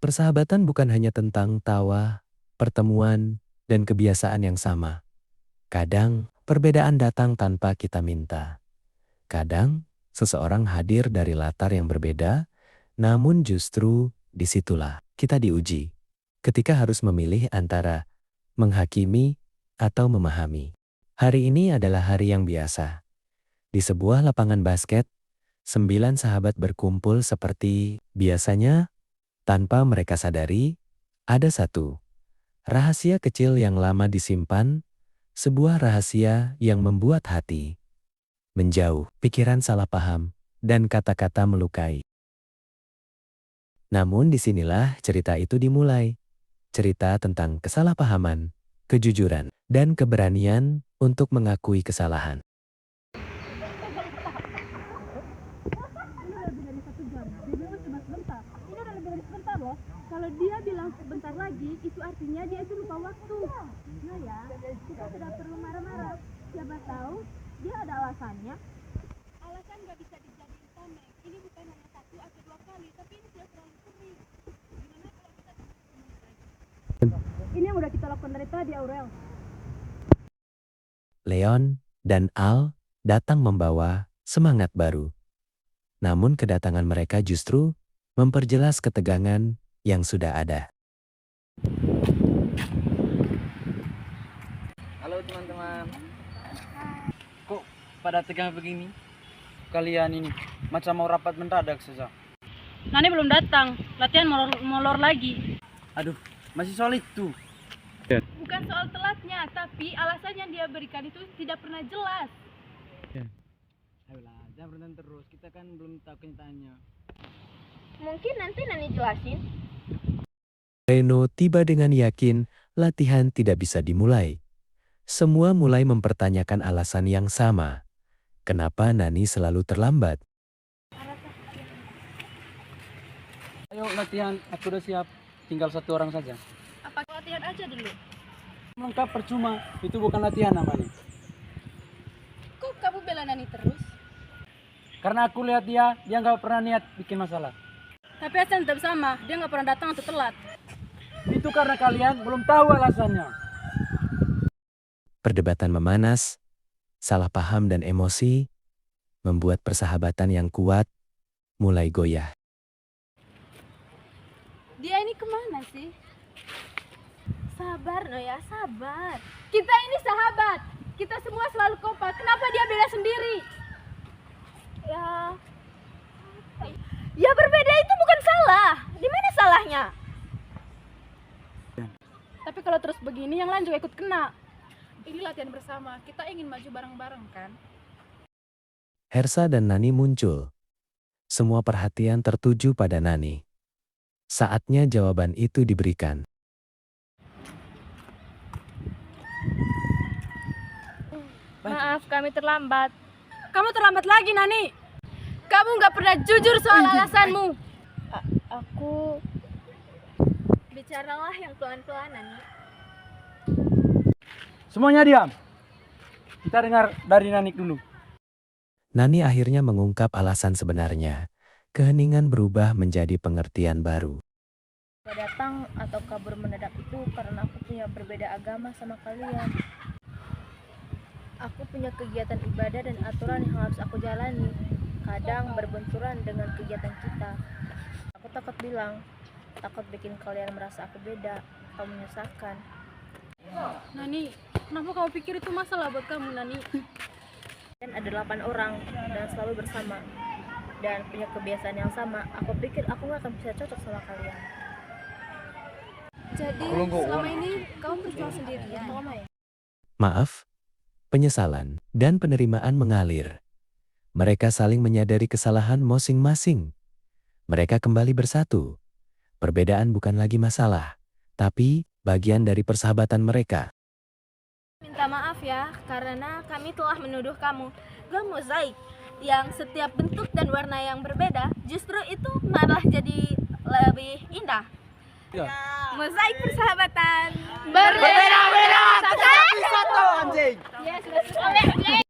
Persahabatan bukan hanya tentang tawa, pertemuan, dan kebiasaan yang sama. Kadang, perbedaan datang tanpa kita minta. Kadang, seseorang hadir dari latar yang berbeda, namun justru disitulah kita diuji. Ketika harus memilih antara menghakimi atau memahami. Hari ini adalah hari yang biasa. Di sebuah lapangan basket, 9 sahabat berkumpul seperti biasanya. Tanpa mereka sadari, ada satu rahasia kecil yang lama disimpan, sebuah rahasia yang membuat hati menjauh, pikiran salah paham, dan kata-kata melukai. Namun disinilah cerita itu dimulai. Cerita tentang kesalahpahaman, kejujuran, dan keberanian untuk mengakui kesalahan. Kalau dia bilang sebentar lagi, itu artinya dia itu lupa waktu. Nah ya, kita tidak perlu marah-marah. Siapa tahu dia ada alasannya. Alasan nggak bisa dijadiin tameng. Ini bukan hanya satu atau dua kali, tapi ini sudah terlalu sering. Gimana kalau kita ini yang udah kita lakukan dari tadi, Aurel. Leon dan Al datang membawa semangat baru. Namun kedatangan mereka justru memperjelas ketegangan yang sudah ada. Halo teman-teman. Kok pada tegang begini? Kalian ini macam mau rapat mendadak saja. Nani belum datang, latihan molor lagi. Aduh, masih solid tuh. Bukan soal telatnya, tapi alasan yang dia berikan itu tidak pernah jelas. Ayolah, jangan berantem terus. Kita kan belum tahu kenyataannya. Mungkin nanti Nani jelasin. Reno tiba dengan yakin latihan tidak bisa dimulai. Semua mulai mempertanyakan alasan yang sama. Kenapa Nani selalu terlambat? Ayo latihan, aku udah siap. Tinggal satu orang saja. Apa latihan aja dulu? Lengkap percuma, itu bukan latihan namanya. Kok kamu bela Nani terus? Karena aku lihat dia nggak pernah niat bikin masalah. Tapi Hasan tetap sama, dia nggak pernah datang atau telat. Itu karena kalian belum tahu alasannya. Perdebatan memanas, salah paham dan emosi membuat persahabatan yang kuat mulai goyah. Dia ini kemana sih? Sabar Noya, sabar. Kita ini sahabat. Kita semua selalu kompak. Kenapa dia beda sendiri? Ya berbeda itu bukan salah. Di mana salahnya? Tapi kalau terus begini yang lain juga ikut kena. Ini latihan bersama. Kita ingin maju bareng-bareng kan? Hersa dan Nani muncul. Semua perhatian tertuju pada Nani. Saatnya jawaban itu diberikan. Maaf, kami terlambat. Kamu terlambat lagi, Nani. Kamu nggak pernah jujur soal alasanmu. Aku... Bicaralah yang pelan-pelan, Nani. Semuanya diam. Kita dengar dari Nanik dulu. Nani akhirnya mengungkap alasan sebenarnya. Keheningan berubah menjadi pengertian baru. Datang atau kabur mendadak itu karena aku punya berbeda agama sama kalian. Aku punya kegiatan ibadah dan aturan yang harus aku jalani. Kadang berbenturan dengan kegiatan kita. Aku takut bilang, takut bikin kalian merasa aku beda, kamu menyusahkan. Nani, kenapa kamu pikir itu masalah buat kamu, Nani? Dan ada 8 orang dan selalu bersama dan punya kebiasaan yang sama. Aku pikir aku gak akan bisa cocok sama kalian. Jadi selama ini kamu berjuang sendirian. Maaf, penyesalan, dan penerimaan mengalir. Mereka saling menyadari kesalahan masing-masing. Mereka kembali bersatu. Perbedaan bukan lagi masalah, tapi bagian dari persahabatan mereka. Minta maaf ya, karena kami telah menuduh kamu gam mozaik yang setiap bentuk dan warna yang berbeda, justru itu malah jadi lebih indah. Ya. Mozaik persahabatan Berbeda-beda, tapi satu anjing. Ya, sudah.